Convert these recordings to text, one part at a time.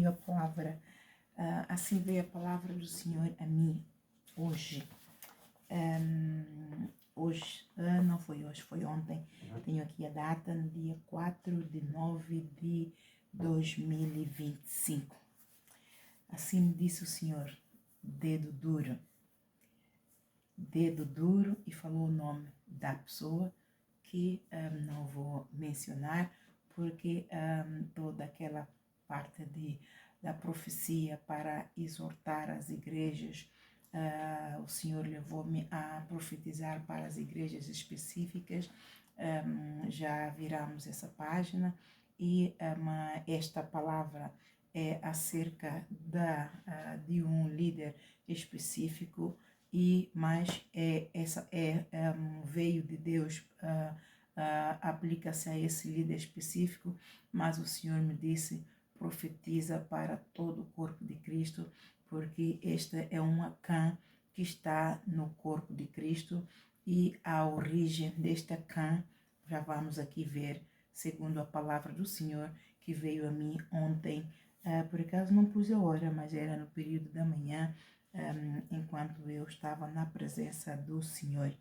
A palavra, assim veio a palavra do Senhor a mim hoje. Não foi hoje, foi ontem. Tenho aqui a data, no dia 4/9/2025. Assim me disse o Senhor, dedo duro, e falou o nome da pessoa que não vou mencionar, porque toda aquela parte da profecia para exortar as igrejas, o Senhor levou-me a profetizar para as igrejas específicas. Já viramos essa página e esta palavra é acerca de um líder específico, mas veio de Deus, aplica-se a esse líder específico, mas o Senhor me disse: profetiza para todo o corpo de Cristo, porque esta é uma cã que está no corpo de Cristo, e a origem desta cã já vamos aqui ver, segundo a palavra do Senhor que veio a mim ontem. Por acaso não pus a hora, mas era no período da manhã, enquanto eu estava na presença do Senhor.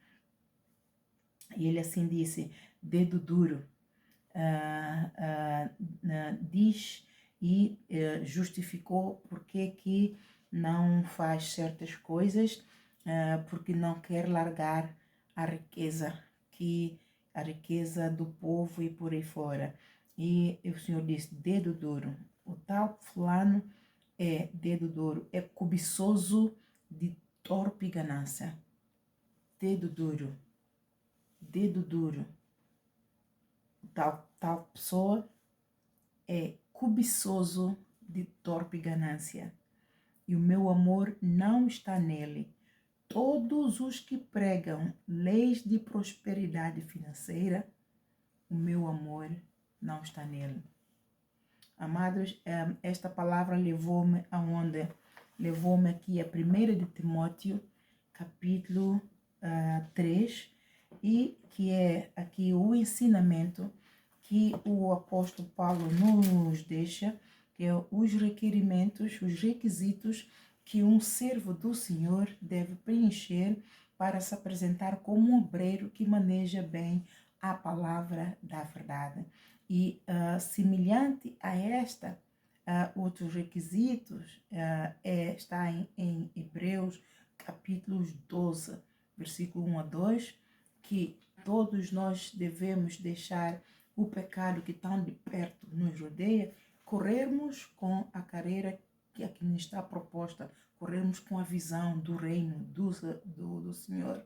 E ele assim disse: dedo duro, diz e justificou porque que não faz certas coisas, porque não quer largar a riqueza do povo e por aí fora. E o Senhor disse: dedo duro, o tal fulano é dedo duro, é cobiçoso de torpe ganância. Dedo duro, tal pessoa é cobiçoso de torpe ganância, e o meu amor não está nele. Todos os que pregam leis de prosperidade financeira, o meu amor não está nele. Amados, esta palavra levou-me aonde? Levou-me aqui a 1 de Timóteo, capítulo 3, e que é aqui o ensinamento que o apóstolo Paulo nos deixa, que é os requerimentos, os requisitos que um servo do Senhor deve preencher para se apresentar como um obreiro que maneja bem a palavra da verdade. E semelhante a esta, outros requisitos, está em Hebreus capítulo 12, versículo 1-2, que todos nós devemos deixar o pecado que tão de perto nos rodeia, corrermos com a carreira que aqui nos está proposta, corrermos com a visão do reino do Senhor,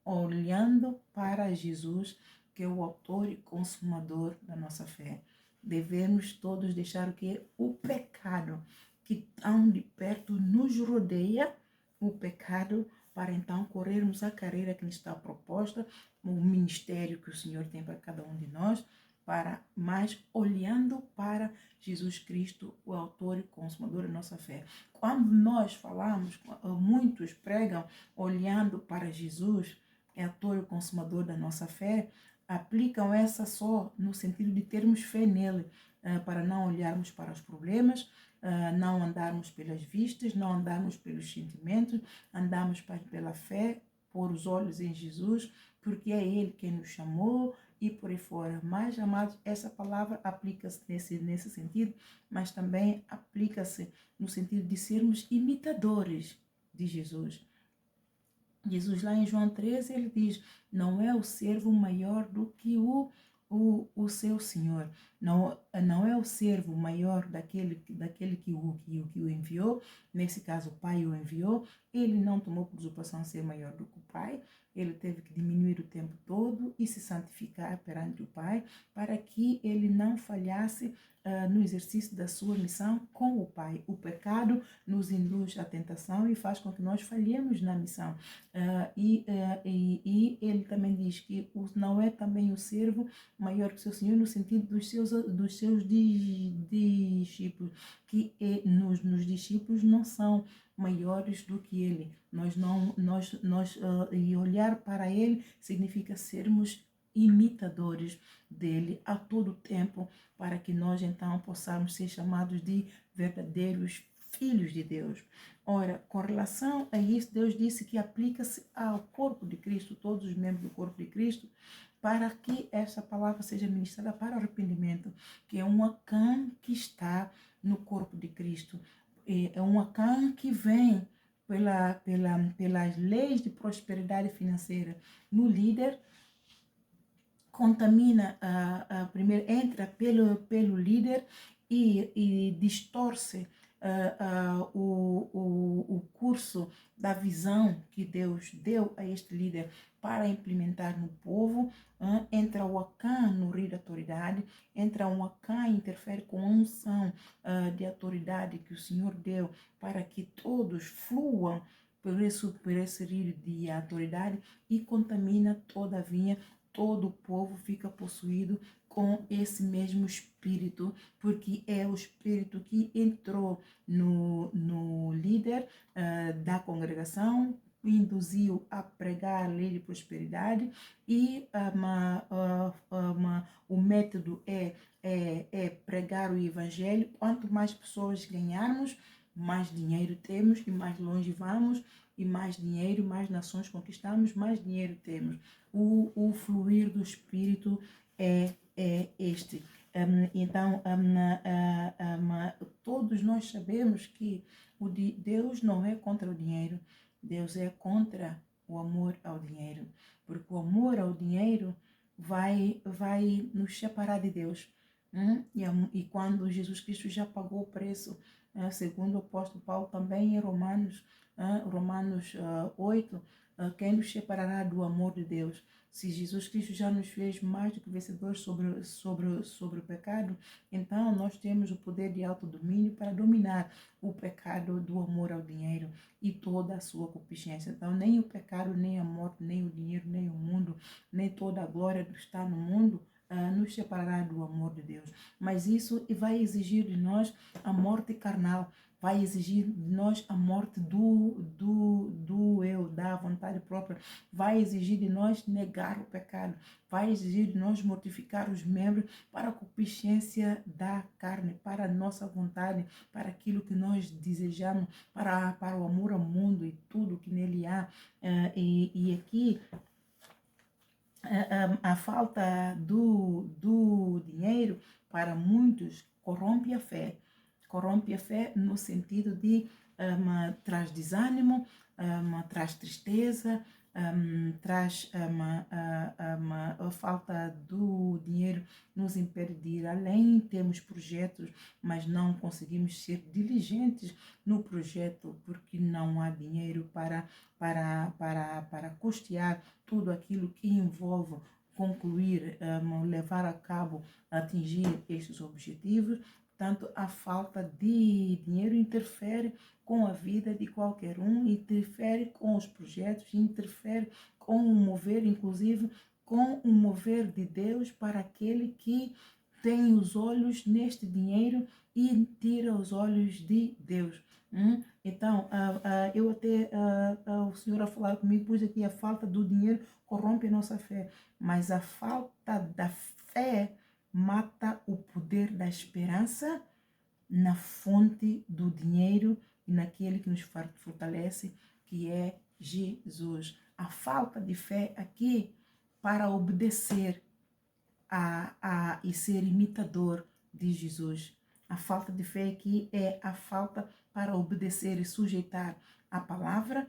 olhando para Jesus, que é o autor e consumador da nossa fé. Devemos todos deixar o pecado que tão de perto nos rodeia, o pecado, para então corrermos a carreira que nos está proposta, o ministério que o Senhor tem para cada um de nós, mas olhando para Jesus Cristo, o autor e consumador da nossa fé. Quando nós falamos, muitos pregam olhando para Jesus, é autor e consumador da nossa fé, aplicam essa só no sentido de termos fé nele, para não olharmos para os problemas, não andarmos pelas vistas, não andarmos pelos sentimentos, andarmos pela fé, pôr os olhos em Jesus, porque é Ele quem nos chamou e por aí fora. Mas, amados, essa palavra aplica-se nesse sentido, mas também aplica-se no sentido de sermos imitadores de Jesus. Jesus lá em João 13, ele diz: não é o servo maior do que o seu Senhor. Não é o servo maior daquele que o enviou. Nesse caso, o Pai o enviou. Ele não tomou por usurpação ser maior do que o Pai. Ele teve que diminuir o tempo todo e se santificar perante o Pai, para que ele não falhasse no exercício da sua missão com o Pai. O pecado nos induz à tentação e faz com que nós falhemos na missão. E ele também diz que não é também o servo maior que o seu Senhor, no sentido dos seus discípulos, que nos discípulos não são maiores do que ele. E olhar para ele significa sermos imitadores dele a todo tempo, para que nós então possamos ser chamados de verdadeiros filhos de Deus. Ora, com relação a isso, Deus disse que aplica-se ao corpo de Cristo, todos os membros do corpo de Cristo, para que essa palavra seja ministrada para o arrependimento, que é um Acã que está no corpo de Cristo. É um Acã que vem pelas leis de prosperidade financeira no líder, contamina, primeiro entra pelo líder e distorce o curso da visão que Deus deu a este líder para implementar no povo. Entra o Acã no rio da autoridade, entra um Acã e interfere com a unção de autoridade que o Senhor deu para que todos fluam por esse rio de autoridade e contamina todavia todo o povo fica possuído com esse mesmo espírito, porque é o espírito que entrou no líder da congregação, induziu a pregar a lei de prosperidade e o método é pregar o evangelho. Quanto mais pessoas ganharmos, mais dinheiro temos e mais longe vamos, e mais dinheiro, mais nações conquistamos, mais dinheiro temos. O fluir do Espírito é este. Então, todos nós sabemos que Deus não é contra o dinheiro, Deus é contra o amor ao dinheiro, porque o amor ao dinheiro vai nos separar de Deus. E quando Jesus Cristo já pagou o preço, segundo o apóstolo Paulo também em Romanos 8, quem nos separará do amor de Deus? Se Jesus Cristo já nos fez mais do que vencedores sobre o pecado, então nós temos o poder de autodomínio para dominar o pecado do amor ao dinheiro e toda a sua concupiscência. Então nem o pecado, nem a morte, nem o dinheiro, nem o mundo, nem toda a glória que está no mundo nos separará do amor de Deus. Mas isso vai exigir de nós a morte carnal, vai exigir de nós a morte do eu, da vontade própria, vai exigir de nós negar o pecado, vai exigir de nós mortificar os membros para a concupiscência da carne, para a nossa vontade, para aquilo que nós desejamos, para o amor ao mundo e tudo que nele há. E aqui a falta do dinheiro para muitos corrompe a fé no sentido de traz desânimo, traz tristeza, traz a falta do dinheiro nos impede de ir além. Temos projetos, mas não conseguimos ser diligentes no projeto porque não há dinheiro para custear tudo aquilo que envolve concluir, levar a cabo, atingir estes objetivos. Portanto, a falta de dinheiro interfere com a vida de qualquer um, interfere com os projetos, interfere com o mover, inclusive com o mover de Deus para aquele que tem os olhos neste dinheiro e tira os olhos de Deus. Então, eu até, o Senhor a falar comigo, pus aqui, a falta do dinheiro corrompe a nossa fé, mas a falta da fé mata o poder da esperança na fonte do dinheiro e naquele que nos fortalece, que é Jesus. A falta de fé aqui para obedecer e ser imitador de Jesus. A falta de fé aqui é a falta para obedecer e sujeitar a palavra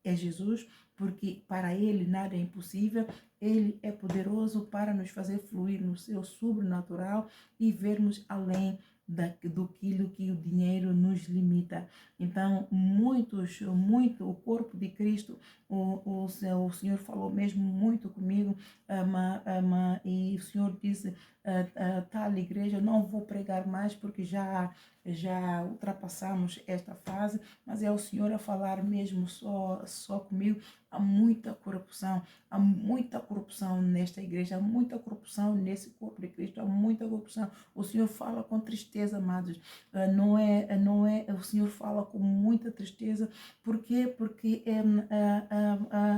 é Jesus, porque para ele nada é impossível, ele é poderoso para nos fazer fluir no seu sobrenatural e vermos além do que o dinheiro nos limita. Então, muito o corpo de Cristo, o Senhor falou mesmo muito comigo, e o Senhor disse, tal igreja, não vou pregar mais porque já ultrapassamos esta fase, mas é o Senhor a falar mesmo só comigo, há muita corrupção. Há muita corrupção nesta igreja, há muita corrupção nesse corpo de Cristo, há muita corrupção. O Senhor fala com tristeza, amados. O Senhor fala com muita tristeza. Por quê? Porque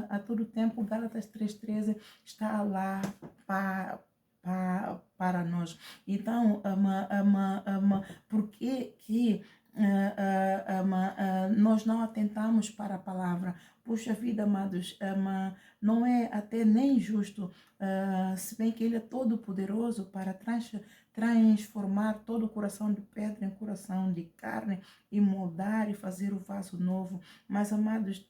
a todo tempo, Gálatas 3,13 está lá para nós. Então, por que nós não atentamos para a palavra? Puxa vida, amados, não é até nem justo, se bem que Ele é todo poderoso para transformar todo o coração de pedra em coração de carne e moldar e fazer o vaso novo. Mas, amados,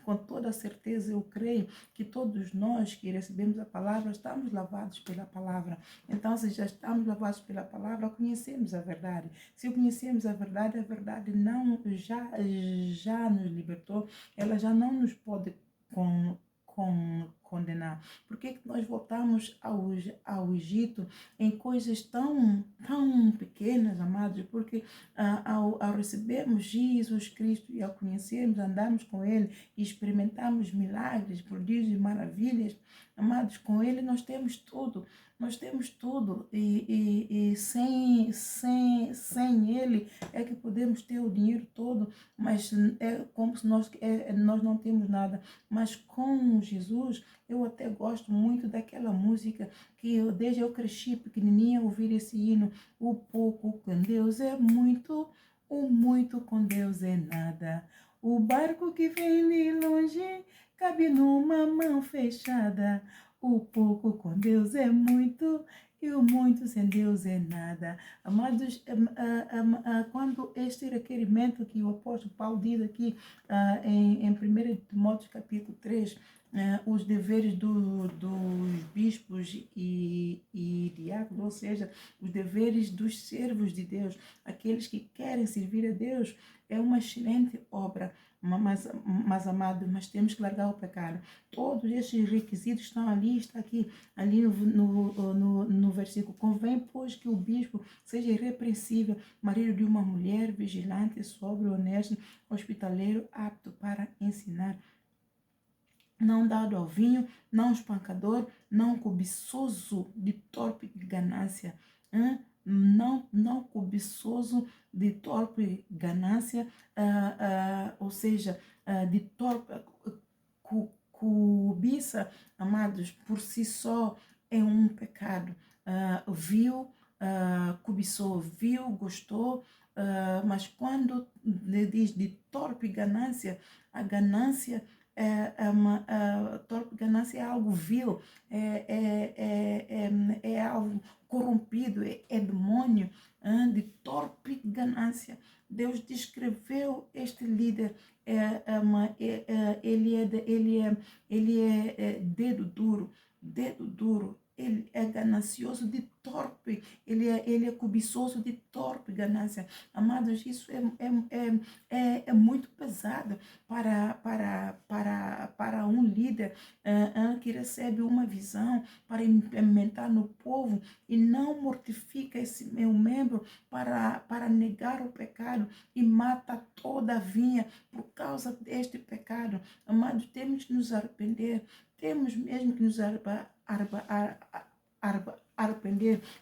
com toda certeza eu creio que todos nós que recebemos a palavra estamos lavados pela palavra. Então, se já estamos lavados pela palavra, conhecemos a verdade. Se conhecemos a verdade não já nos libertou, ela já não nos pode condenar. Por que nós voltamos ao Egito em coisas tão pequenas, amados? Porque ao recebermos Jesus Cristo e ao conhecermos, andarmos com Ele e experimentarmos milagres, prodígios e maravilhas, amados, com Ele nós temos tudo. Nós temos tudo e sem Ele é que podemos ter o dinheiro todo, mas é como se nós não temos nada. Mas com Jesus, eu até gosto muito daquela música que desde eu cresci pequenininha ouvir esse hino. O pouco com Deus é muito, o muito com Deus é nada. O barco que vem de longe cabe numa mão fechada. O pouco com Deus é muito e o muito sem Deus é nada. Amados, quando este requerimento que o apóstolo Paulo diz aqui em 1 Timóteo capítulo 3, os deveres dos bispos e diáconos, ou seja, os deveres dos servos de Deus, aqueles que querem servir a Deus, é uma excelente obra. Mas temos que largar o pecado. Todos estes requisitos estão ali, está aqui, ali no versículo. Convém, pois, que o bispo seja irrepreensível, marido de uma mulher, vigilante, sóbrio, honesto, hospitaleiro, apto para ensinar, não dado ao vinho, não espancador, não cobiçoso de torpe ganância, não cobiçoso de torpe ganância, ou seja, de torpe cobiça, amados, por si só é um pecado. Viu, cobiçou, viu, gostou, mas quando diz de torpe ganância, a ganância torpe ganância é algo vil, é algo corrompido, é demônio, de torpe ganância. Deus descreveu este líder, ele é dedo duro, ele é ganancioso de torpe, ele é cobiçoso de torpe ganância. Amados, isso é muito pesado para um líder que recebe uma visão para implementar no povo e não mortifica esse meu membro para negar o pecado e mata toda a vinha por causa deste pecado. Amados, temos que nos arrepender, temos mesmo que nos arrepender.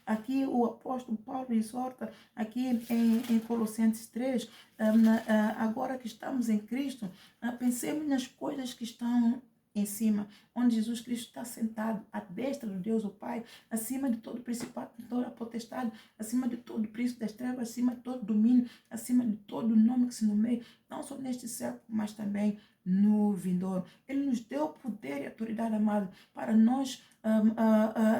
Aqui o apóstolo Paulo exorta, aqui em Colossenses 3, agora que estamos em Cristo, pensemos nas coisas que estão em cima, onde Jesus Cristo está sentado à destra do Deus o Pai, acima de todo principado, de toda potestade, acima de todo príncipe das trevas, acima de todo domínio, acima de todo nome que se nomeia, não só neste século, mas também no vindouro. Ele nos deu poder e autoridade, amado, para nós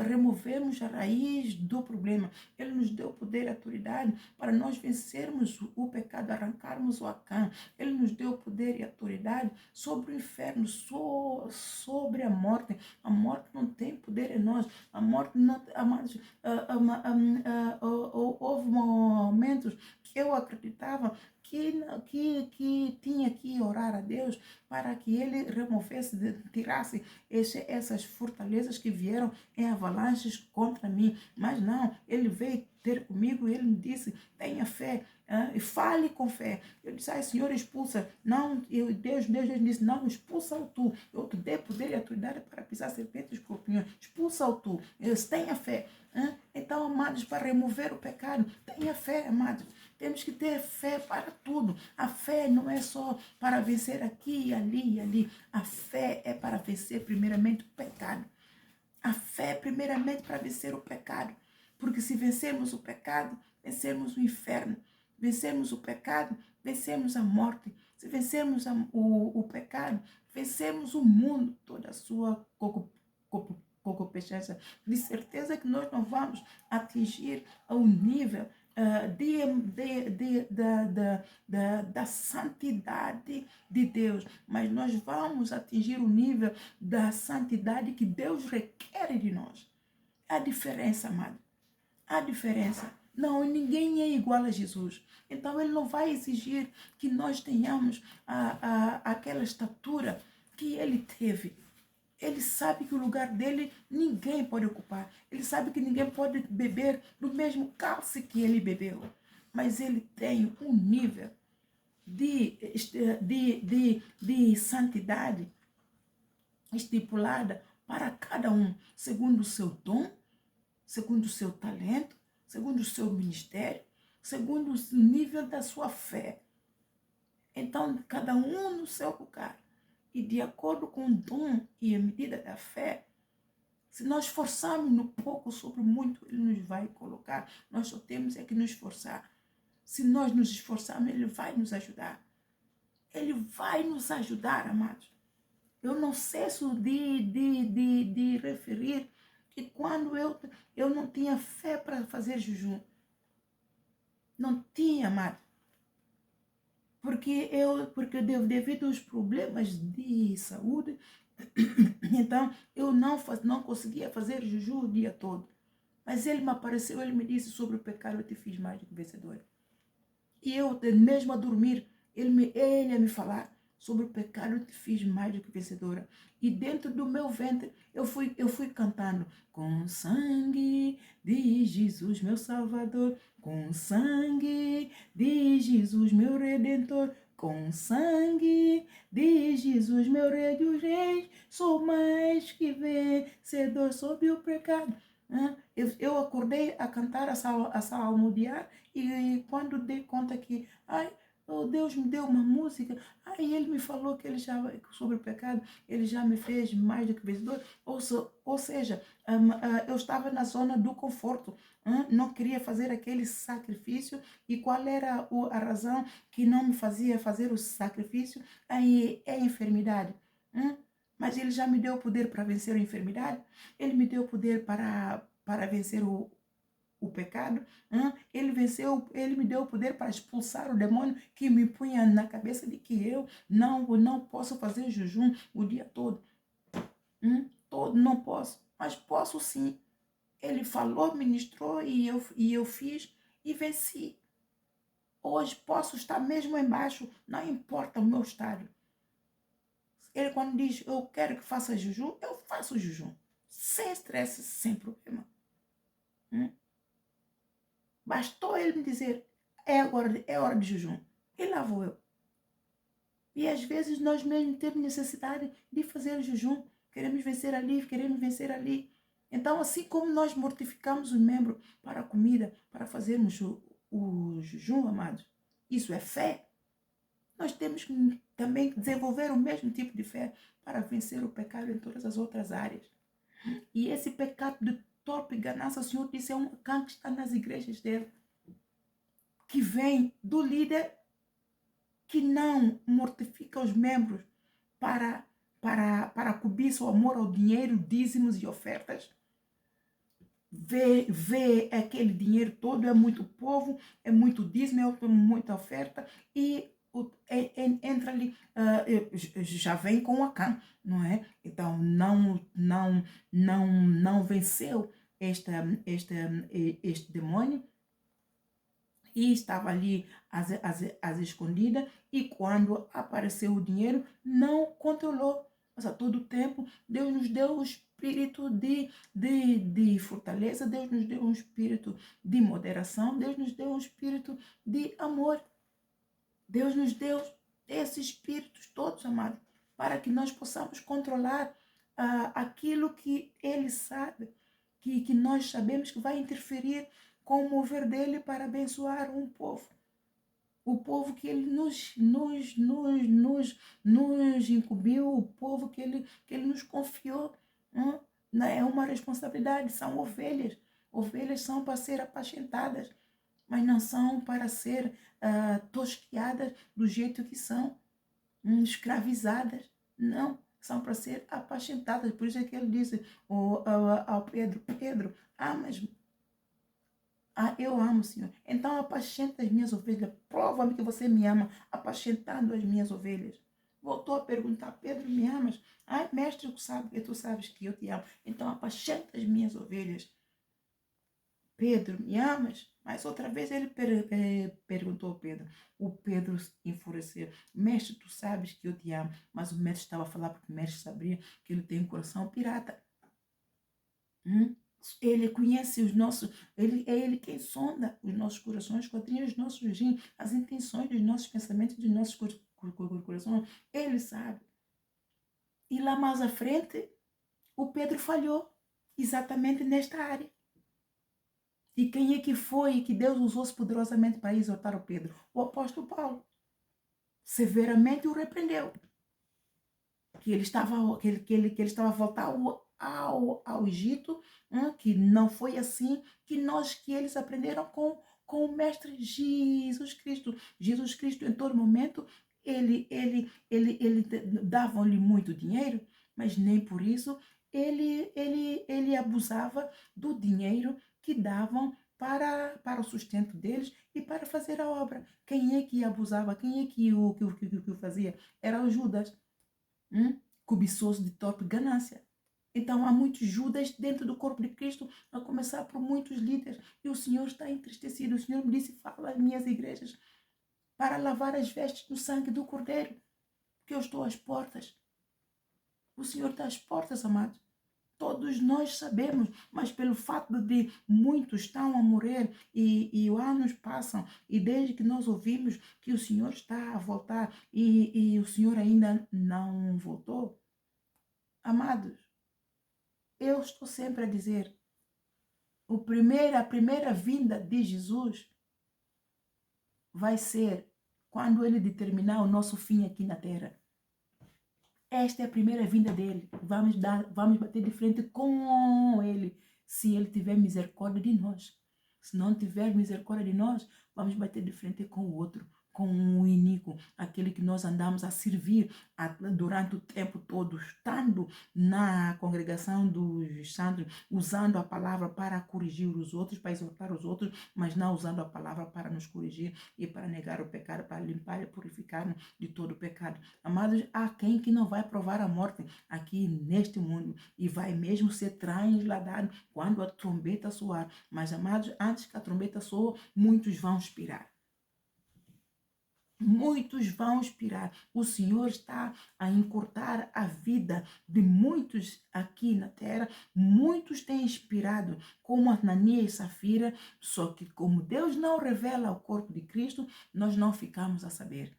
removermos a raiz do problema. Ele nos deu poder e autoridade para nós vencermos o pecado, arrancarmos o Acã. Ele nos deu poder e autoridade sobre o inferno, sobre a morte. A morte não tem poder em nós. A morte não... Houve momentos que eu acreditava que tinha que orar a Deus para que ele removesse, tirasse essas fortalezas que vieram em avalanches contra mim. Mas não, ele veio ter comigo e ele me disse, tenha fé, e fale com fé. Eu disse, ai Senhor, expulsa. Não, Deus disse, não, expulsa-o tu. Eu te dei poder e autoridade para pisar serpentes e escorpiões. Expulsa-o tu. Eu disse, tenha fé. Então, amados, para remover o pecado, tenha fé, amados. Temos que ter fé para tudo. A fé não é só para vencer aqui, ali e ali. A fé é para vencer primeiramente o pecado. A fé primeiramente para vencer o pecado. Porque se vencermos o pecado, vencermos o inferno. Vencermos o pecado, vencemos a morte. Se vencermos o pecado, vencemos o mundo, toda a sua concupiscência. De certeza que nós não vamos atingir o nível da santidade de Deus, mas nós vamos atingir o nível da santidade que Deus requer de nós. A diferença, amado, a diferença. Não, ninguém é igual a Jesus. Então, ele não vai exigir que nós tenhamos aquela estatura que ele teve. Ele sabe que o lugar dele ninguém pode ocupar. Ele sabe que ninguém pode beber do mesmo cálice que ele bebeu. Mas ele tem um nível de santidade estipulada para cada um, segundo o seu dom, segundo o seu talento, segundo o seu ministério, segundo o nível da sua fé. Então, cada um no seu lugar. E de acordo com o dom e a medida da fé, se nós forçarmos no pouco sobre o muito, ele nos vai colocar. Nós só temos é que nos esforçar. Se nós nos esforçarmos, ele vai nos ajudar. Ele vai nos ajudar, amados. Eu não cesso de referir que quando eu não tinha fé para fazer jejum, não tinha, amado. Porque devido aos problemas de saúde, então eu não conseguia fazer jejum o dia todo. Mas ele me apareceu, ele me disse sobre o pecado, eu te fiz mais do que vencedor. E eu, mesmo a dormir, ele ia me falar sobre o pecado, eu te fiz mais do que vencedora. E dentro do meu ventre, eu fui cantando, com sangue de Jesus, meu Salvador, com sangue de Jesus, meu Redentor, com sangue de Jesus, meu Rei dos Reis, sou mais que vencedor sobre o pecado. Eu acordei a cantar, a salmodiar, e quando dei conta que, Deus me deu uma música, ele me falou que ele já, sobre o pecado, ele já me fez mais do que vencedor, ou seja, eu estava na zona do conforto, não queria fazer aquele sacrifício, e qual era a razão que não me fazia fazer o sacrifício? Aí é a enfermidade. Mas ele já me deu o poder para vencer a enfermidade, ele me deu o poder para vencer o pecado, ele me deu o poder para expulsar o demônio que me punha na cabeça de que eu não posso fazer jejum o dia todo. Não posso, mas posso sim. Ele falou, ministrou e eu fiz e venci. Hoje posso estar mesmo embaixo, não importa o meu estado. Ele quando diz, eu quero que faça jejum, eu faço jejum. Sem estresse, sem problema. Bastou ele me dizer, é hora de jejum. E lá vou eu. E às vezes nós mesmos temos necessidade de fazer jejum. Queremos vencer ali, queremos vencer ali. Então, assim como nós mortificamos os membros para a comida, para fazermos o jejum, amados, isso é fé. Nós temos que também desenvolver o mesmo tipo de fé para vencer o pecado em todas as outras áreas. E esse pecado de torpe ganância, o Senhor disse, é um cão que está nas igrejas dele, que vem do líder que não mortifica os membros para a cobiça, o amor ao dinheiro, dízimos e ofertas. Vê aquele dinheiro todo, é muito povo, é muito dízimo, é muita oferta, e entra ali, já vem com a Acã, não é? Então não venceu este demônio, e estava ali às escondidas, e quando apareceu o dinheiro, não controlou. Mas a todo tempo, Deus nos deu o espírito de fortaleza, Deus nos deu um espírito de moderação, Deus nos deu um espírito de amor. Deus nos deu esses espíritos todos, amados, para que nós possamos controlar aquilo que Ele sabe, que nós sabemos que vai interferir com o mover dele para abençoar um povo. O povo que Ele nos incumbiu, o povo que Ele nos confiou. É uma responsabilidade, são ovelhas. Ovelhas são para ser apacentadas, mas não são para ser tosquiadas do jeito que são, escravizadas. Não, são para ser apacentadas. Por isso é que ele disse ao Pedro: Pedro, amas-me? Eu amo, Senhor. Então apacenta as minhas ovelhas. Prova-me que você me ama, apacentando as minhas ovelhas. Voltou a perguntar: Pedro, me amas? Mestre, tu sabes que eu te amo. Então apacenta as minhas ovelhas. Pedro, me amas? Mas outra vez ele perguntou a Pedro. O Pedro enfureceu. Mestre, tu sabes que eu te amo. Mas o mestre estava a falar porque o mestre sabia que ele tem um coração pirata. Ele conhece os nossos, é ele quem sonda os nossos corações, esquadrinha os nossos rins, as intenções dos nossos pensamentos, dos nossos corações. Ele sabe. E lá mais à frente, o Pedro falhou exatamente nesta área. E quem é que foi que Deus usou poderosamente para exortar o Pedro? O apóstolo Paulo. Severamente o repreendeu. Que ele estava a voltar ao Egito, que não foi assim que eles aprenderam com o mestre Jesus Cristo. Jesus Cristo, em todo momento, ele davam-lhe muito dinheiro, mas nem por isso ele abusava do dinheiro que davam para o sustento deles e para fazer a obra. Quem é que abusava? Quem é que o fazia? Era o Judas. Cobiçoso de torpe ganância. Então há muitos Judas dentro do corpo de Cristo, a começar por muitos líderes. E o Senhor está entristecido. O Senhor me disse: fala às minhas igrejas para lavar as vestes no sangue do Cordeiro, que eu estou às portas. O Senhor está às portas, amados. Todos nós sabemos, mas pelo fato de muitos estão a morrer e anos passam, e desde que nós ouvimos que o Senhor está a voltar e o Senhor ainda não voltou, amados, eu estou sempre a dizer, a primeira vinda de Jesus vai ser quando Ele determinar o nosso fim aqui na terra. Esta é a primeira vinda dele. Vamos bater de frente com ele, se ele tiver misericórdia de nós. Se não tiver misericórdia de nós, vamos bater de frente com o outro, com o iníquo, aquele que nós andamos a servir durante o tempo todo, estando na congregação dos santos, usando a palavra para corrigir os outros, para exortar os outros, mas não usando a palavra para nos corrigir e para negar o pecado, para limpar e purificar-nos de todo o pecado. Amados, há quem que não vai provar a morte aqui neste mundo e vai mesmo ser transladado quando a trombeta soar. Mas, amados, antes que a trombeta soe, muitos vão expirar. Muitos vão expirar. O Senhor está a encurtar a vida de muitos aqui na terra. Muitos têm expirado, como Ananias e Safira, só que como Deus não revela o corpo de Cristo, nós não ficamos a saber.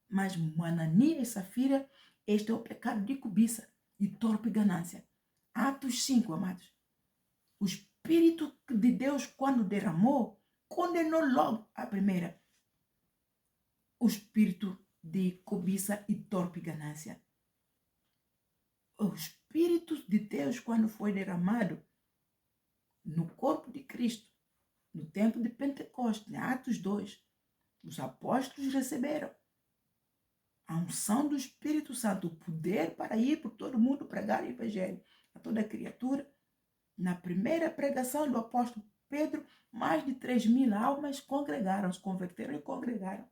Mas Ananias e Safira, este é o pecado de cobiça e torpe ganância. Atos 5, amados. O Espírito de Deus, quando derramou, condenou logo a primeira. O espírito de cobiça e torpe ganância. O Espírito de Deus, quando foi derramado no corpo de Cristo, no tempo de Pentecostes, em Atos 2, os apóstolos receberam a unção do Espírito Santo, o poder para ir por todo mundo pregar o Evangelho a toda criatura. Na primeira pregação do apóstolo Pedro, mais de 3.000 almas congregaram, se converteram e congregaram.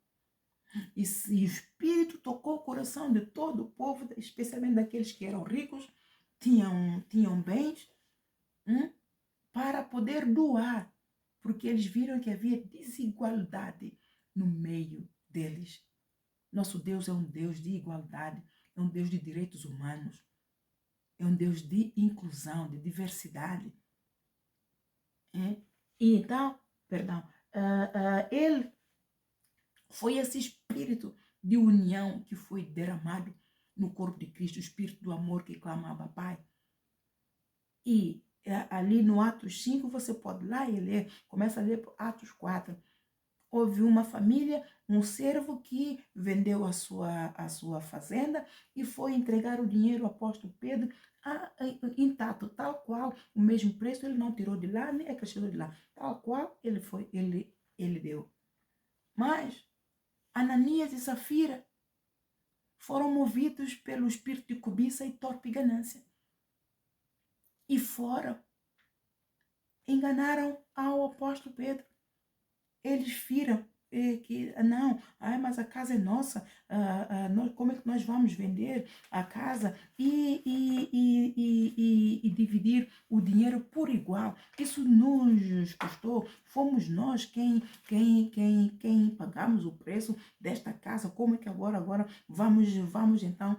E o Espírito tocou o coração de todo o povo, especialmente daqueles que eram ricos, tinham bens, para poder doar porque eles viram que havia desigualdade no meio deles. Nosso Deus é um Deus de igualdade, é um Deus de direitos humanos, é um Deus de inclusão, de diversidade. É? E então, perdão, ele foi esse espírito de união que foi derramado no corpo de Cristo, o espírito do amor que clamava Pai. E ali no Atos 5, você pode ir lá e ler, começa a ler Atos 4. Houve uma família, um servo que vendeu a sua fazenda e foi entregar o dinheiro ao apóstolo Pedro intacto, tal qual, o mesmo preço, ele não tirou de lá, nem acrescentou de lá, tal qual ele deu. Mas Ananias e Safira foram movidos pelo espírito de cobiça e torpe ganância. E enganaram ao apóstolo Pedro. Eles viram que, não, mas a casa é nossa, como é que nós vamos vender a casa e dividir o dinheiro por igual? Isso nos custou, fomos nós quem pagamos o preço desta casa, como é que agora vamos então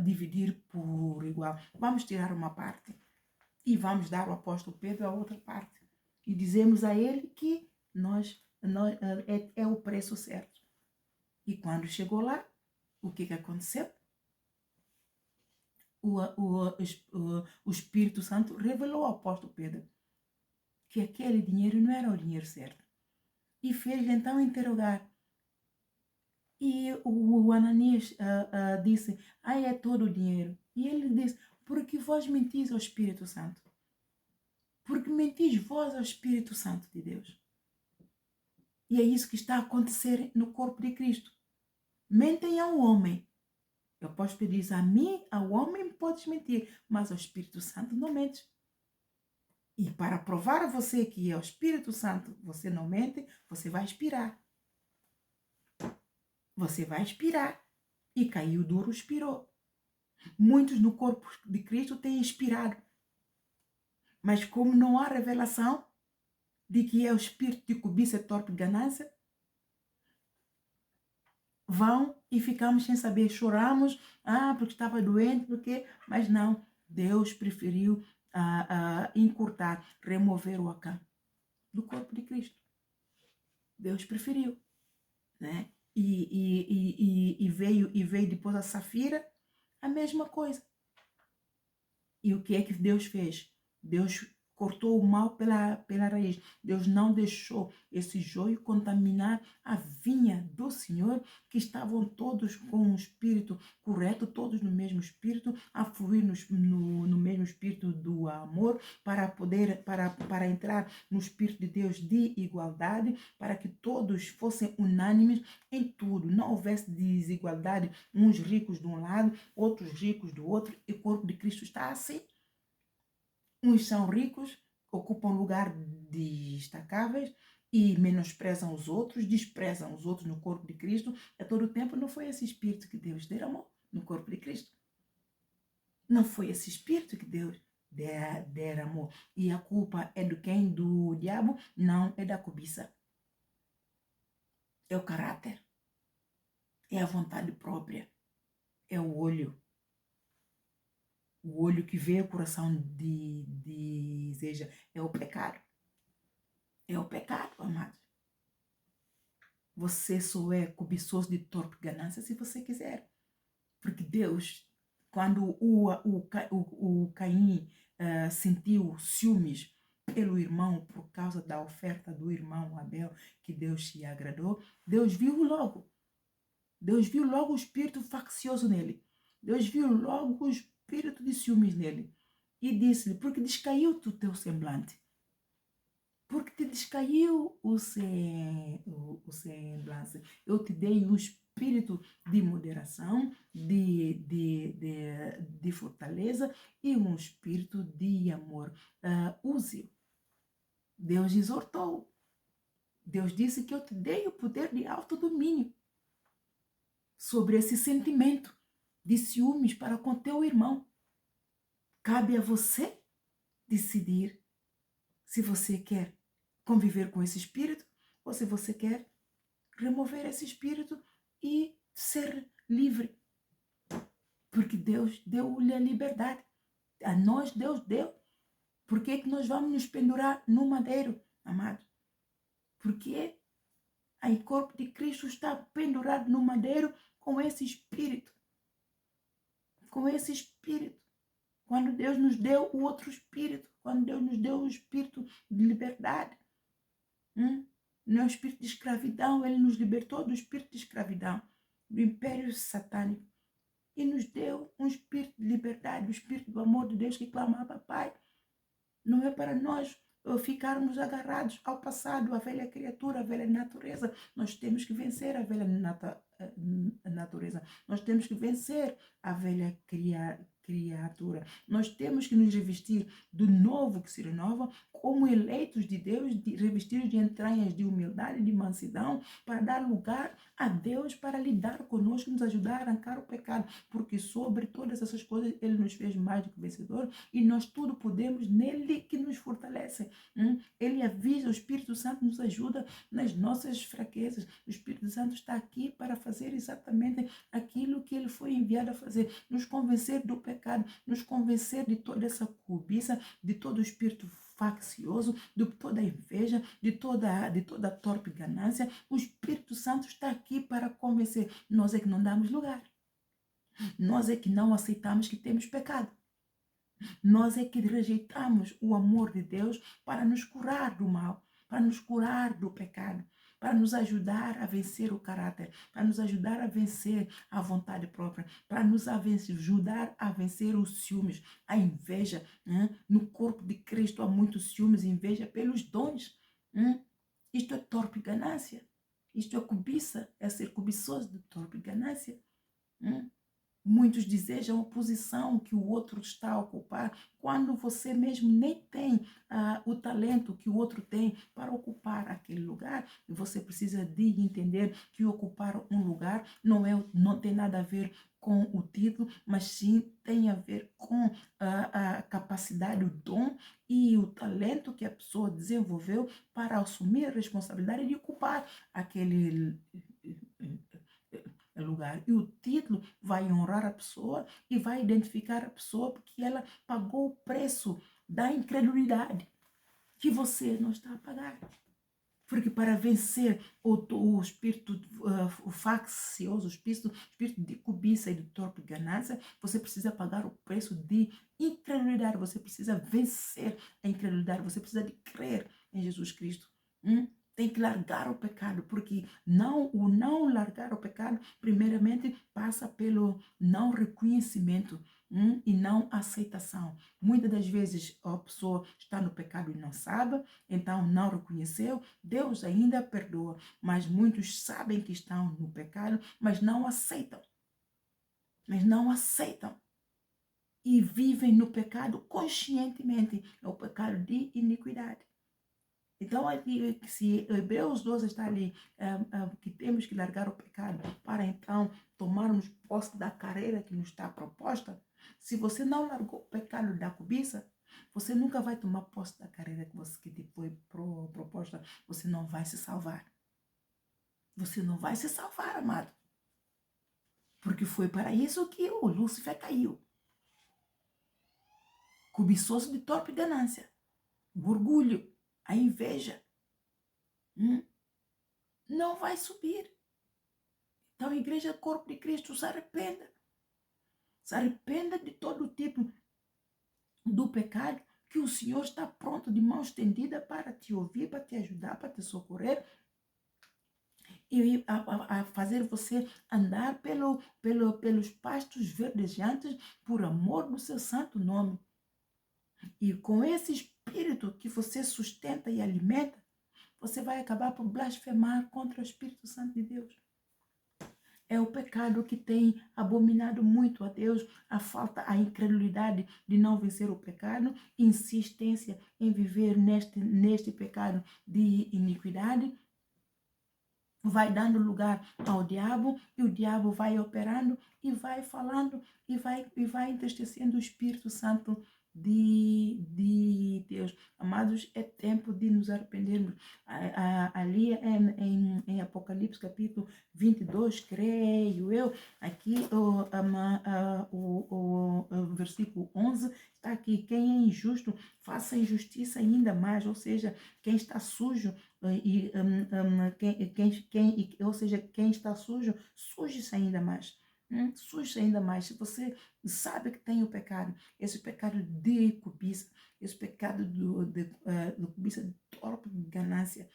dividir por igual? Vamos tirar uma parte e vamos dar ao apóstolo Pedro a outra parte. E dizemos a ele que é o preço certo. E quando chegou lá, o que aconteceu? O Espírito Santo revelou ao apóstolo Pedro que aquele dinheiro não era o dinheiro certo. E fez-lhe então interrogar. E o Ananias disse, é todo o dinheiro. E ele disse, porque vós mentis ao Espírito Santo. Porque mentis vós ao Espírito Santo de Deus. E é isso que está a acontecer no corpo de Cristo. Mentem ao homem. Eu posso pedir a mim, ao homem, podes mentir, mas ao Espírito Santo não mentes. E para provar a você que é o Espírito Santo, você não mente, você vai expirar. Você vai expirar. E caiu duro, expirou. Muitos no corpo de Cristo têm expirado. Mas como não há revelação de que é o espírito de cobiça, torpe ganância, vão e ficamos sem saber, choramos, porque estava doente, mas não, Deus preferiu encurtar, remover o Acã do corpo de Cristo. Deus preferiu, né? E veio depois a Safira, a mesma coisa. E o que é que Deus fez? Deus cortou o mal pela raiz. Deus não deixou esse joio contaminar a vinha do Senhor, que estavam todos com o espírito correto, todos no mesmo espírito, a fluir no mesmo espírito do amor, para entrar no espírito de Deus de igualdade, para que todos fossem unânimes em tudo, não houvesse desigualdade, uns ricos de um lado, outros ricos do outro, e o corpo de Cristo está assim. Uns são ricos, ocupam lugar destacáveis e menosprezam os outros, desprezam os outros no corpo de Cristo. A todo tempo não foi esse espírito que Deus derramou no corpo de Cristo. Não foi esse espírito que Deus derramou. E a culpa é de quem? Do diabo? Não, é da cobiça. É o caráter. É a vontade própria. É o olho. O olho que vê, o coração deseja. É o pecado. É o pecado, amados. Você só é cobiçoso de torpe ganância se você quiser. Porque Deus, quando o Caim sentiu ciúmes pelo irmão, por causa da oferta do irmão Abel, que Deus se agradou, Deus viu logo. Deus viu logo o espírito faccioso nele. Deus viu logo o espírito de ciúmes nele. E disse-lhe, porque descaiu o teu semblante. Porque te descaiu o semblante. Eu te dei um espírito de moderação, de fortaleza e um espírito de amor. Use-o. Deus exortou. Deus disse que eu te dei o poder de autodomínio sobre esse sentimento de ciúmes para com teu irmão. Cabe a você decidir se você quer conviver com esse espírito, ou se você quer remover esse espírito e ser livre. Porque Deus deu-lhe a liberdade. A nós Deus deu. Por que nós vamos nos pendurar no madeiro, amado? Porque o corpo de Cristo está pendurado no madeiro com esse espírito. Com esse espírito. Quando Deus nos deu o outro espírito, quando Deus nos deu o espírito de liberdade, não é o espírito de escravidão, Ele nos libertou do espírito de escravidão, do império satânico, e nos deu um espírito de liberdade, o espírito do amor de Deus que clama, Pai. Não é para nós ficarmos agarrados ao passado, à velha criatura, à velha natureza. Nós temos que vencer a velha natureza. Nós temos que vencer a velha criatura. Nós temos que nos revestir do novo que se renova, como eleitos de Deus, revestidos de entranhas de humildade, de mansidão, para dar lugar a Deus, para lidar conosco, nos ajudar a arrancar o pecado, porque sobre todas essas coisas Ele nos fez mais do que vencedor, e nós tudo podemos nele que nos fortalece. Ele avisa, o Espírito Santo nos ajuda nas nossas fraquezas. O Espírito Santo está aqui para fazer exatamente aquilo que Ele foi enviado a fazer, nos convencer do pecado, nos convencer de toda essa cobiça, de todo o espírito faccioso, de toda a inveja, de toda a torpe ganância. O Espírito Santo está aqui para convencer. Nós é que não damos lugar. Nós é que não aceitamos que temos pecado. Nós é que rejeitamos o amor de Deus para nos curar do mal, para nos curar do pecado, para nos ajudar a vencer o caráter, para nos ajudar a vencer a vontade própria, para nos ajudar a vencer os ciúmes, a inveja. No corpo de Cristo há muitos ciúmes e inveja pelos dons. Isto é torpe ganância. Isto é cobiça, é ser cobiçoso de torpe ganância. Muitos desejam a posição que o outro está a ocupar, quando você mesmo nem tem o talento que o outro tem para ocupar aquele lugar. E você precisa de entender que ocupar um lugar não tem nada a ver com o título, mas sim tem a ver com a capacidade, o dom e o talento que a pessoa desenvolveu para assumir a responsabilidade de ocupar aquele lugar. E o título vai honrar a pessoa e vai identificar a pessoa, porque ela pagou o preço da incredulidade que você não está a pagar. Porque para vencer o espírito faccioso, o espírito de cobiça e de torpe ganância, você precisa pagar o preço de incredulidade. Você precisa vencer a incredulidade. Você precisa de crer em Jesus Cristo. Tem que largar o pecado, porque o não largar o pecado, primeiramente, passa pelo não reconhecimento e não aceitação. Muitas das vezes a pessoa está no pecado e não sabe, então não reconheceu, Deus ainda perdoa, mas muitos sabem que estão no pecado, mas não aceitam. E vivem no pecado conscientemente, é o pecado de iniquidade. Então, se Hebreus 12 está ali, que temos que largar o pecado para então tomarmos posse da carreira que nos está proposta, se você não largou o pecado da cobiça, você nunca vai tomar posse da carreira que te foi proposta. Você não vai se salvar. Você não vai se salvar, amado. Porque foi para isso que o Lúcifer caiu. Cobiçoso de torpe ganância, o orgulho, a inveja, não vai subir. Então, a igreja, corpo de Cristo, se arrependa. Se arrependa de todo tipo do pecado, que o Senhor está pronto, de mão estendida, para te ouvir, para te ajudar, para te socorrer e a fazer você andar pelos pastos verdejantes por amor do seu santo nome. E com esse espírito que você sustenta e alimenta, você vai acabar por blasfemar contra o Espírito Santo de Deus. É o pecado que tem abominado muito a Deus, a incredulidade de não vencer o pecado, insistência em viver neste pecado de iniquidade, vai dando lugar ao diabo, e o diabo vai operando e vai falando e vai entristecendo o Espírito Santo de Deus. Amados, é tempo de nos arrependermos. Ali em Apocalipse capítulo 22, creio eu, aqui o versículo 11 está aqui: quem é injusto, faça injustiça ainda mais, ou seja, quem está sujo, ou seja, quem está sujo, suje-se ainda mais. Suje-se ainda mais. Se você sabe que tem o pecado, esse pecado de cobiça, esse pecado de cobiça, de torpe ganância,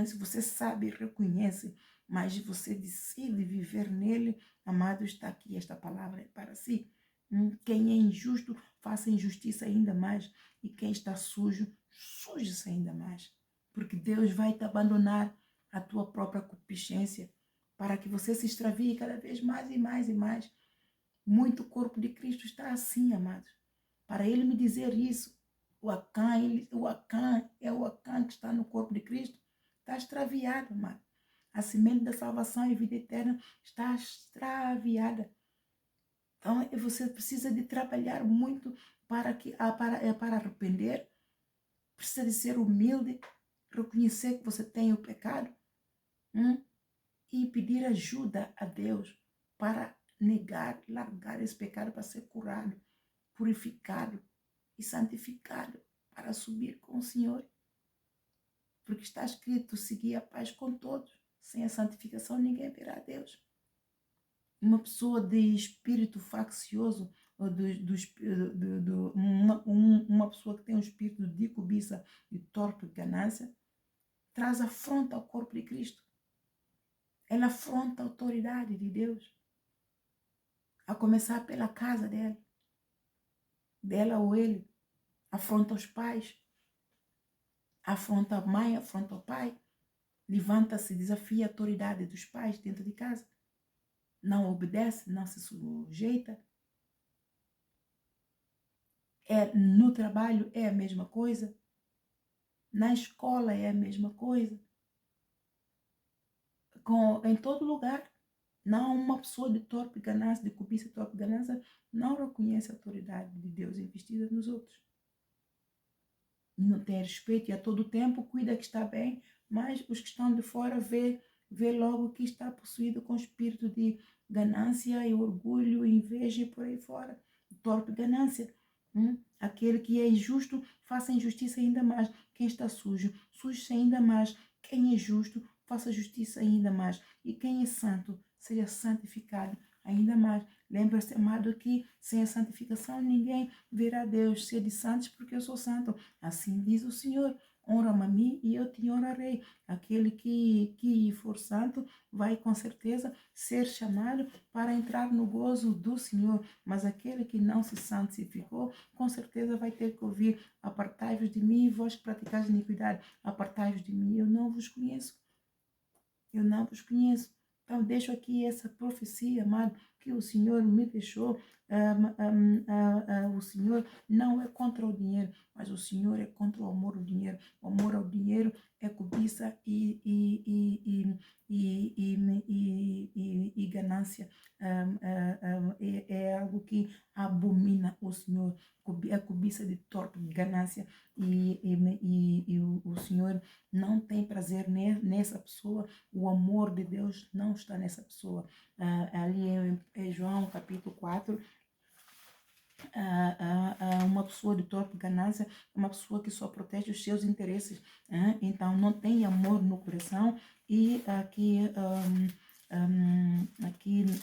se você sabe e reconhece, mas você decide viver nele, amado, está aqui esta palavra para si. Quem é injusto, faça injustiça ainda mais, e quem está sujo, suje-se ainda mais, porque Deus vai te abandonar a tua própria concupiscência, para que você se extravie cada vez mais e mais e mais. Muito corpo de Cristo está assim, amados. Para ele me dizer isso, o Acã é o Acã que está no corpo de Cristo, está extraviado, amado. A semente da salvação e vida eterna está extraviada. Então, você precisa de trabalhar muito para arrepender, precisa de ser humilde, reconhecer que você tem o pecado, e pedir ajuda a Deus para largar esse pecado, para ser curado, purificado e santificado, para subir com o Senhor. Porque está escrito: seguir a paz com todos. Sem a santificação ninguém verá a Deus. Uma pessoa de espírito faccioso, ou uma pessoa que tem um espírito de cobiça, de torpe ganância, traz afronta ao corpo de Cristo. Ela afronta a autoridade de Deus, a começar pela casa dela ou ele. Afronta os pais, afronta a mãe, afronta o pai, levanta-se, desafia a autoridade dos pais dentro de casa, não obedece, não se sujeita. No trabalho é a mesma coisa, na escola é a mesma coisa, em todo lugar. Não, uma pessoa de torpe ganância, de cobiça, torpe ganância, não reconhece a autoridade de Deus investida nos outros. Não tem respeito e a todo tempo cuida que está bem, mas os que estão de fora vê logo que está possuído com espírito de ganância e orgulho, inveja e por aí fora. Torpe ganância. Aquele que é injusto, faça injustiça ainda mais. Quem está sujo, suje-se ainda mais. Quem é justo, faça justiça ainda mais. E quem é santo, seja santificado ainda mais. Lembra-se, amado, que sem a santificação ninguém verá Deus. Sede santos, porque eu sou santo. Assim diz o Senhor: honra-me a mim e eu te honrarei. Aquele que for santo vai com certeza ser chamado para entrar no gozo do Senhor. Mas aquele que não se santificou, com certeza vai ter que ouvir: apartai-vos de mim, vós que praticais iniquidade. Apartai-vos de mim, eu não vos conheço. Eu não vos conheço. Então, deixo aqui essa profecia, amado, que o Senhor me deixou. O Senhor não é contra o dinheiro, mas o Senhor é contra o amor ao dinheiro. O amor ao dinheiro é cobiça e ganância. É algo que abomina o Senhor. É cobiça de torpe, ganância. O Senhor não tem prazer nessa pessoa. O amor de Deus não está nessa pessoa. Ali em João capítulo 4, uma pessoa de torpe ganância, uma pessoa que só protege os seus interesses, então não tem amor no coração. E aqui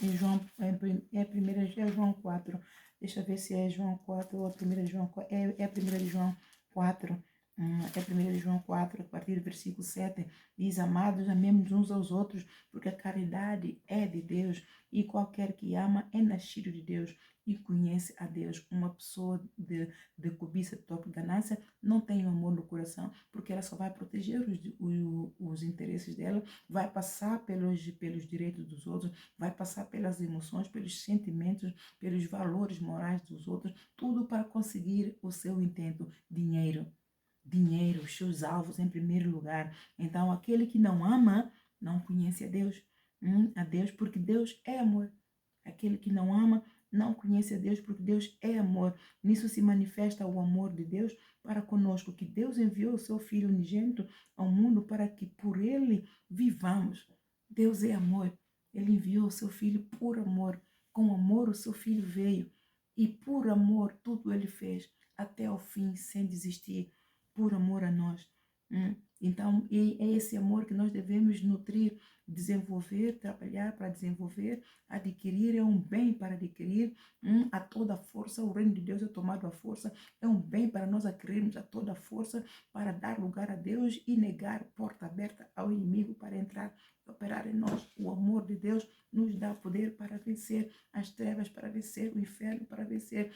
em João, é João 4, deixa eu ver se é João 4 ou 1 João 4, é 1 João 4, é 1 João 4, a partir do versículo 7, diz: amados, amemos uns aos outros, porque a caridade é de Deus, e qualquer que ama é nascido de Deus e conhece a Deus. Uma pessoa de cobiça, de torpe ganância, não tem amor no coração, porque ela só vai proteger os interesses dela, vai passar pelos direitos dos outros, vai passar pelas emoções, pelos sentimentos, pelos valores morais dos outros, tudo para conseguir o seu intento: dinheiro, os seus alvos em primeiro lugar. Então, aquele que não ama, não conhece a Deus, porque Deus é amor. Aquele que não ama não conhece a Deus, porque Deus é amor. Nisso se manifesta o amor de Deus para conosco, que Deus enviou o seu Filho unigênito ao mundo para que por ele vivamos. Deus é amor. Ele enviou o seu Filho por amor. Com amor o seu Filho veio. E por amor tudo ele fez, até o fim, sem desistir, por amor a nós. Então, é esse amor que nós devemos nutrir, desenvolver, trabalhar para desenvolver, adquirir, é um bem para adquirir, a toda força. O reino de Deus é tomado à força, é um bem para nós adquirirmos a toda força, para dar lugar a Deus e negar porta aberta ao inimigo para entrar e operar em nós. O amor de Deus nos dá poder para vencer as trevas, para vencer o inferno, para vencer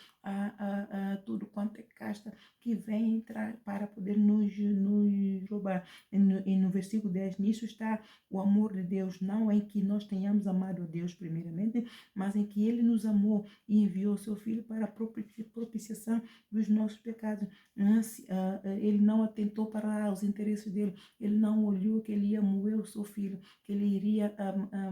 tudo quanto é casta que vem entrar para poder nos roubar. E no versículo 10, nisso está o amor de Deus, não em que nós tenhamos amado a Deus primeiramente, mas em que Ele nos amou e enviou o seu Filho para a propiciação dos nossos pecados. Ele não atentou para os interesses dele, ele não olhou que ele ia moer o seu filho, que ele iria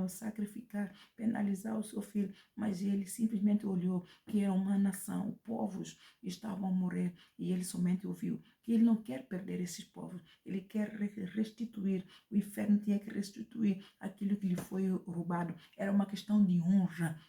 sacrificar, penalizar o seu filho, mas ele simplesmente olhou que era uma nação, povos estavam a morrer, e ele somente ouviu que ele não quer perder esses povos, ele quer restituir. O inferno tinha que restituir aquilo que lhe foi roubado. Era uma questão de honra.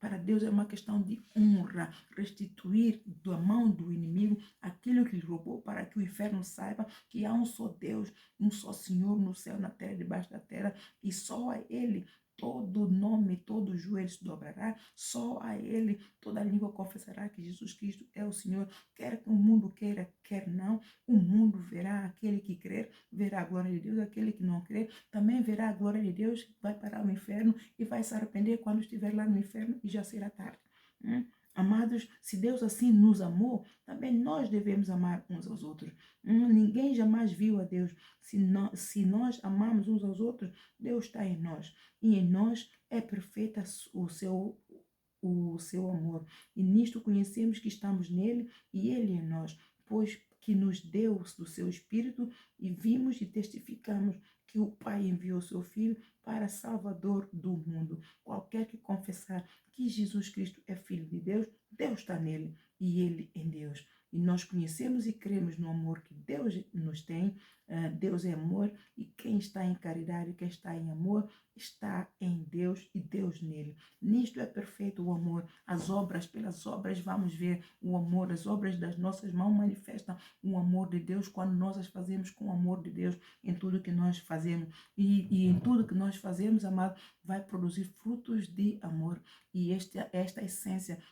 Para Deus é uma questão de honra, restituir da mão do inimigo aquilo que lhe roubou, para que o inferno saiba que há um só Deus, um só Senhor no céu, na terra, debaixo da terra, e só a Ele todo nome, todo joelho se dobrará, só a Ele toda língua confessará que Jesus Cristo é o Senhor. Quer que o mundo queira, quer não, o mundo verá. Aquele que crer verá a glória de Deus, aquele que não crer também verá a glória de Deus, vai para o inferno e vai se arrepender quando estiver lá no inferno e já será tarde. Amados, se Deus assim nos amou, também nós devemos amar uns aos outros. Ninguém jamais viu a Deus. Se nós amamos uns aos outros, Deus está em nós. E em nós é perfeita o seu amor. E nisto conhecemos que estamos nele e ele em nós, pois que nos deu do seu Espírito, e vimos e testificamos que o Pai enviou seu Filho para Salvador do mundo. Qualquer que confessar que Jesus Cristo é Filho de Deus, Deus está nele e ele em Deus. E nós conhecemos e cremos no amor que Deus nos tem. Deus é amor, e quem está em caridade, quem está em amor, está em Deus e Deus nele. Nisto é perfeito o amor. As obras, pelas obras vamos ver o amor. As obras das nossas mãos manifestam o amor de Deus quando nós as fazemos com o amor de Deus em tudo que nós fazemos. E em tudo que nós fazemos, amado, vai produzir frutos de amor. E esta essência,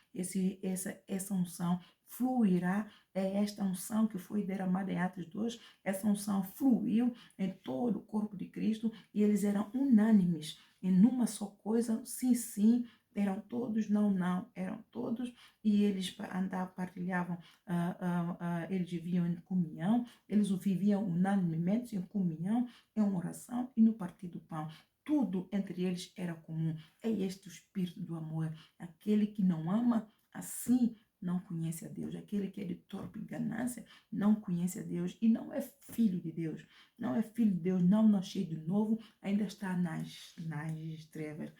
essa unção fluirá. É esta unção que foi derramada em Atos 2, essa unção fluiu em todo o corpo de Cristo, e eles eram unânimes em uma só coisa, sim, sim, eram todos, não, não, eram todos, e eles andavam, partilhavam, eles viviam em comunhão, eles o viviam unanimemente em comunhão, em oração e no partir do pão. Tudo entre eles era comum. É este o espírito do amor. Aquele que não ama, assim não conhece a Deus. Aquele que é de torpe ganância não conhece a Deus e não é filho de Deus. Não é filho de Deus, não nasceu de novo, ainda está nas trevas.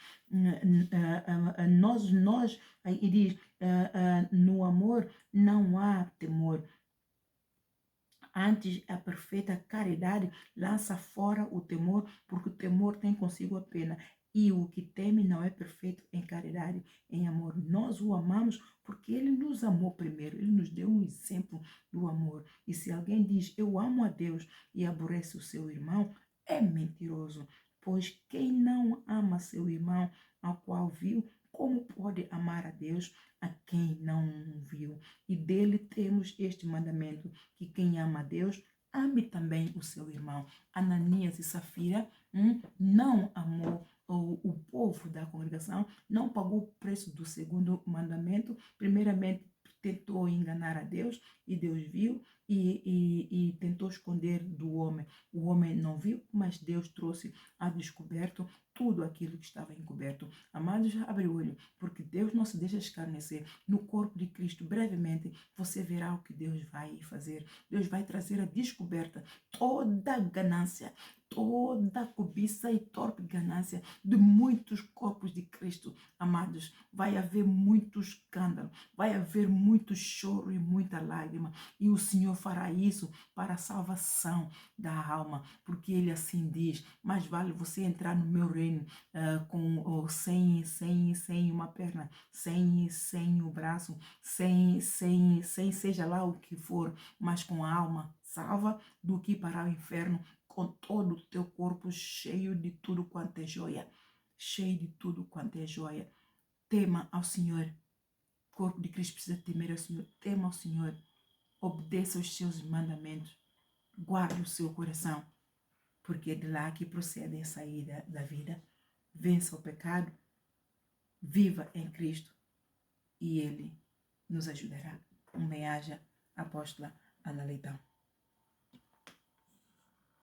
E diz, no amor não há temor. Antes, a perfeita caridade lança fora o temor, porque o temor tem consigo a pena. E o que teme não é perfeito em caridade, em amor. Nós o amamos porque ele nos amou primeiro. Ele nos deu um exemplo do amor. E se alguém diz, eu amo a Deus, e aborrece o seu irmão, é mentiroso. Pois quem não ama seu irmão, ao qual viu, como pode amar a Deus a quem não viu? E dele temos este mandamento, que quem ama a Deus, ame também o seu irmão. Ananias e Safira não amou o povo da congregação, não pagou o preço do segundo mandamento. Primeiramente, tentou enganar a Deus, e Deus viu, e tentou esconder do homem. O homem não viu, mas Deus trouxe a descoberto tudo aquilo que estava encoberto. Amados, abre o olho, porque Deus não se deixa escarnecer. No corpo de Cristo, brevemente, você verá o que Deus vai fazer. Deus vai trazer a descoberta toda ganância, toda a cobiça e torpe ganância de muitos corpos de Cristo, amados. Vai haver muito escândalo, vai haver muito choro e muita lágrima, e o Senhor fará isso para a salvação da alma, porque Ele assim diz: mais vale você entrar no meu reino sem uma perna, sem o braço, sem seja lá o que for, mas com a alma salva, do que para o inferno com todo o teu corpo cheio de tudo quanto é joia. Cheio de tudo quanto é joia. Tema ao Senhor. O corpo de Cristo precisa temer ao Senhor. Tema ao Senhor. Obedeça os seus mandamentos. Guarde o seu coração. Porque é de lá que procede a saída da vida. Vença o pecado. Viva em Cristo. E Ele nos ajudará. Um bem-aja, apóstola Ana Leitão.